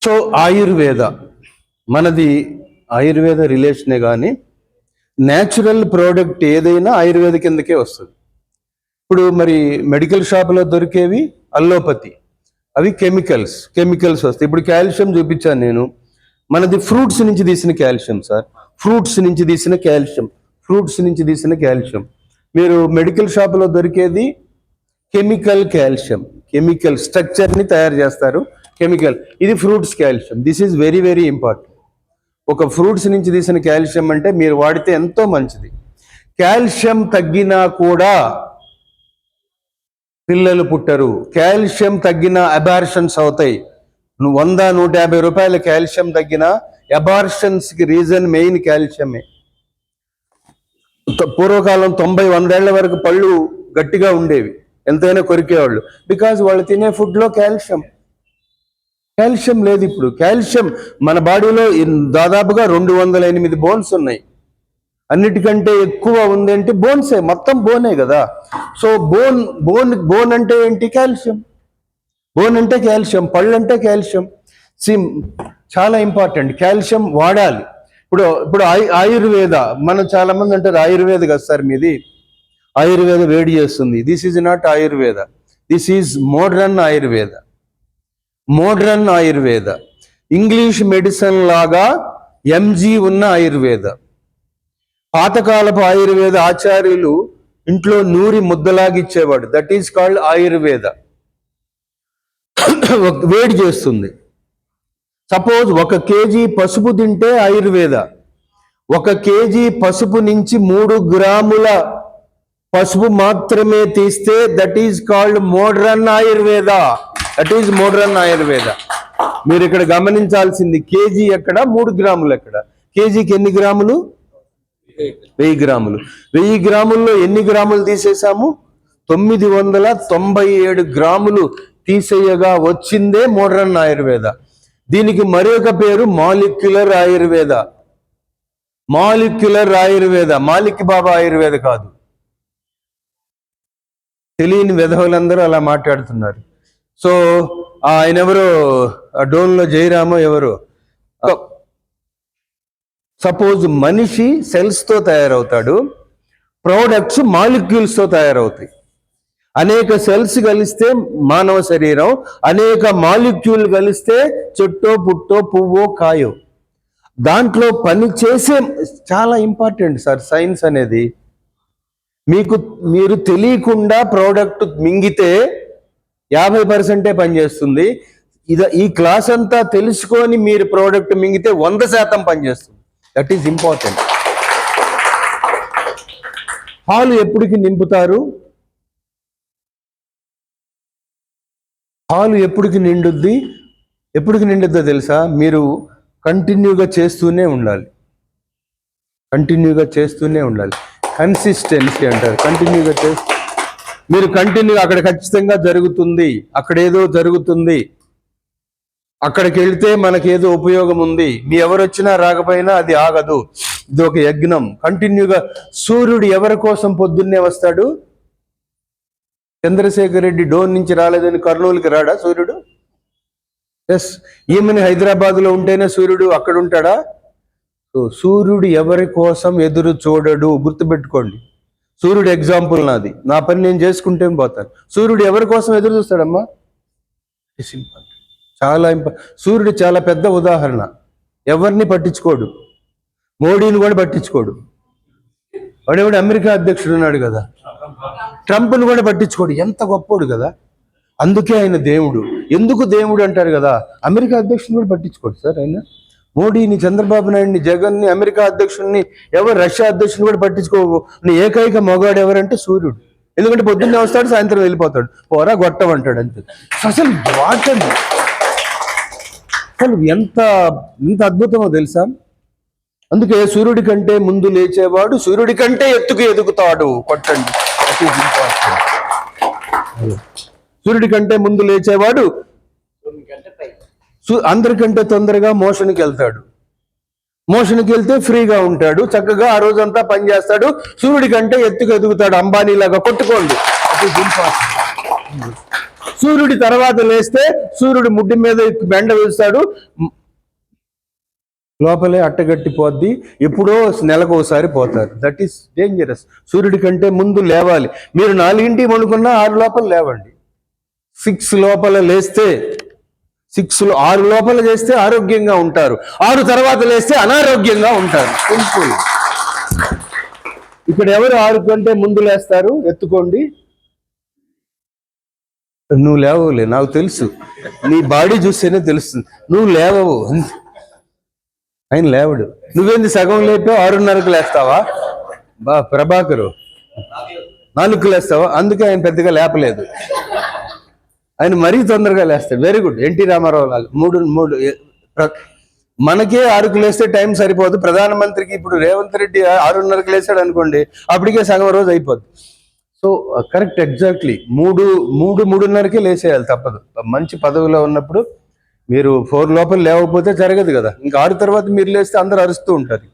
So Ayurveda మనది ఆయుర్వేద రిలేషనే కానీ natural product ఏదైనా ఆయుర్వేద కిందకే వస్తుంది. ఇప్పుడు మరి మెడికల్ షాప్లో దొరికేవి అల్లోపతి, అవి కెమికల్స్ వస్తాయి. ఇప్పుడు కాల్షియం చూపించాను నేను, మనది ఫ్రూట్స్ నుంచి తీసిన కాల్షియం సార్, ఫ్రూట్స్ నుంచి తీసిన కాల్షియం. మీరు మెడికల్ షాప్లో దొరికేది కెమికల్ కాల్షియం, కెమికల్ స్ట్రక్చర్ని తయారు చేస్తారు కెమికల్. ఇది fruits calcium. This is very very important. ఒక ఫ్రూట్స్ నుంచి తీసిన కాల్షియం అంటే మీరు వాడితే ఎంతో మంచిది. కాల్షియం తగ్గినా కూడా పిల్లలు పుట్టరు. కాల్షియం తగ్గిన అబార్షన్స్ అవుతాయి. 100-150 రూపాయల కాల్షియం తగ్గిన అబార్షన్స్కి రీజన్ మెయిన్ కాల్షియమే. పూర్వకాలం 90-100 ఏళ్ల వరకు పళ్ళు గట్టిగా ఉండేవి, ఎంతైనా కొరికేవాళ్ళు, బికాజ్ వాళ్ళు తినే ఫుడ్లో కాల్షియం లేదు. ఇప్పుడు కాల్షియం మన బాడీలో దాదాపుగా 208 బోన్స్ ఉన్నాయి. అన్నిటికంటే ఎక్కువ ఉందేంటి? బోన్సే, మొత్తం బోనే కదా. సో బోన్ అంటే ఏంటి? కాల్షియం. బోన్ అంటే కాల్షియం, పళ్ళు అంటే కాల్షియం. చాలా ఇంపార్టెంట్, కాల్షియం వాడాలి. ఇప్పుడు ఆయుర్వేద, మనం చాలా మంది అంటారు ఆయుర్వేద కదా సార్ మీది, ఆయుర్వేద వేడి చేస్తుంది. This is not Ayurveda, this is modern Ayurveda. English medicine లాగా ఎంజీ ఉన్న ఆయుర్వేద. పాతకాలపు ఆయుర్వేద ఆచార్యులు ఇంట్లో నూరి ముద్దలాగిచ్చేవాడు, దట్ ఈజ్ కాల్డ్ ఆయుర్వేద. వేడి చేస్తుంది. సపోజ్ 1 కేజీ పసుపు తింటే ఆయుర్వేద. 1 కేజీ పసుపు నుంచి 3 గ్రాముల పసుపు మాత్రమే తీస్తే that is called modern Ayurveda. మీరు ఇక్కడ గమనించాల్సింది, కేజీ ఎక్కడ, 3 గ్రాములు ఎక్కడ. కేజీకి ఎన్ని గ్రాములు? 1000 గ్రాములు. 1000 గ్రాముల్లో ఎన్ని గ్రాములు తీసేసాము? 997 గ్రాములు తీసేయగా వచ్చిందే మోడ్రన్ ఆయుర్వేద. దీనికి మరొక పేరు మాలిక్యులర్ ఆయుర్వేద. మాలిక్ బాబా ఆయుర్వేద కాదు. తెలియని వెధవులందరూ అలా మాట్లాడుతున్నారు. సో ఆయన ఎవరో డోన్లో జయరామో ఎవరో. సపోజ్ మనిషి సెల్స్తో తయారవుతాడు, ప్రోడక్ట్స్ మాలిక్యూల్స్తో తయారవుతాయి. అనేక సెల్స్ కలిస్తే మానవ శరీరం, అనేక మాలిక్యూల్ కలిస్తే చెట్టో పుట్టో పువ్వో కాయో. దాంట్లో పని చేసే చాలా ఇంపార్టెంట్ సార్ సైన్స్ అనేది. మీరు తెలియకుండా ప్రోడక్ట్ మింగితే 50% పనిచేస్తుంది. ఈ క్లాస్ అంతా తెలుసుకొని మీరు ప్రోడక్ట్ మింగితే 100% పనిచేస్తుంది. That is important. పాలు ఎప్పటికి నింపుతారు? పాలు ఎప్పటికి నిండుద్దో తెలుసా? మీరు కంటిన్యూగా చేస్తూనే ఉండాలి. కన్సిస్టెన్సీ అంటారు. మీరు కంటిన్యూగా అక్కడ ఖచ్చితంగా జరుగుతుంది, అక్కడేదో జరుగుతుంది, అక్కడికి వెళ్తే మనకేదో ఉపయోగం ఉంది. మీ ఎవరు వచ్చినా రాకపోయినా అది ఆగదు. ఇది ఒక యజ్ఞం. కంటిన్యూగా. సూర్యుడు ఎవరి కోసం పొద్దున్నే వస్తాడు? చంద్రశేఖర్ రెడ్డి డోన్ నుంచి రాలేదని కర్నూలుకి రాడా సూర్యుడు? ఎస్. ఈమెను హైదరాబాద్లో ఉంటేనే సూర్యుడు అక్కడ ఉంటాడా? సో సూర్యుడు ఎవరి కోసం ఎదురు చూడడు, గుర్తుపెట్టుకోండి. సూర్యుడు ఎగ్జాంపుల్ నాది, నా పని నేను చేసుకుంటే పోతాను. సూర్యుడు ఎవరి కోసం ఎదురు చూస్తాడమ్మా? సూర్యుడు చాలా పెద్ద ఉదాహరణ. ఎవరిని పట్టించుకోడు, మోడీని కూడా పట్టించుకోడు. వాడెవడు అమెరికా అధ్యక్షుడు ఉన్నాడు కదా, ట్రంప్ను కూడా పట్టించుకోడు. ఎంత గొప్పోడు కదా. అందుకే ఆయన దేవుడు. ఎందుకు దేవుడు అంటారు కదా, అమెరికా అధ్యక్షుడిని కూడా పట్టించుకోడు సార్ ఆయన. మోడీని, చంద్రబాబు నాయుడిని, జగన్ని, అమెరికా అధ్యక్షుడిని, రష్యా అధ్యక్షుడిని కూడా పట్టించుకోవు. ఏకైక మొగాడు ఎవరంటే సూర్యుడు. ఎందుకంటే పొద్దున్నే వస్తాడు, సాయంత్రం వెళ్ళిపోతాడు. పోరా గొట్టం అంటాడు అంతే. అసలు వాటండి, అసలు ఎంత అద్భుతమో తెలుసా. అందుకే సూర్యుడి కంటే ముందు లేచేవాడు సూర్యుడి కంటే ఎత్తుకు ఎదుగుతాడు. కొట్టండి. సూర్యుడి కంటే ముందు లేచేవాడు అందరికంటే తొందరగా మోషన్కి వెళ్తాడు. మోషన్కి వెళ్తే ఫ్రీగా ఉంటాడు, చక్కగా ఆ రోజంతా పనిచేస్తాడు. సూర్యుడి కంటే ఎత్తుకు ఎదుగుతాడు, అంబానీ లాగా. కొట్టుకోండి. సూర్యుడి తర్వాత లేస్తే సూర్యుడు ముడ్డి మీద బెండ వేస్తాడు, లోపలే అట్టగట్టిపోద్ది, ఎప్పుడో నెలకు ఒకసారి పోతారు. That is dangerous. సూర్యుడి కంటే ముందు లేవాలి. మీరు 4 పడుకున్నా 6 లోపల లేవండి. 6 లోపల లేస్తే 6 లోపల చేస్తే ఆరోగ్యంగా ఉంటారు, 6 తర్వాత లేస్తే అనారోగ్యంగా ఉంటారు. సింపుల్. ఇక్కడ ఎవరు 6 కంటే ముందు లేస్తారు? ఎత్తుకోండి. నువ్వు లేవవులే, నాకు తెలుసు, నీ బాడీ చూస్తేనే తెలుస్తుంది. నువ్వు లేవవు, ఆయన లేవడు. నువ్వేంది సగం లేపావు? 6:30కు లేస్తావా? ప్రభాకరు 4కు లేస్తావా? అందుకే ఆయన పెద్దగా లేపలేదు, ఆయన మరీ తొందరగా లేస్తాడు. Very good. ఎన్టీ రామారావు లాగా 3 మనకే 6కు లేస్తే టైం సరిపోదు. ప్రధానమంత్రికి ఇప్పుడు రేవంత్ రెడ్డి 6:30కు లేచాడు అనుకోండి, అప్పటికే సగం రోజు అయిపోద్ది. సో కరెక్ట్, ఎగ్జాక్ట్లీ 3:30కే లేచేయాలి, తప్పదు. మంచి పదవిలో ఉన్నప్పుడు మీరు 4 లోపల లేవకపోతే జరగదు కదా. ఇంకా 6 తర్వాత మీరు లేస్తే అందరూ అరుస్తూ ఉంటారు.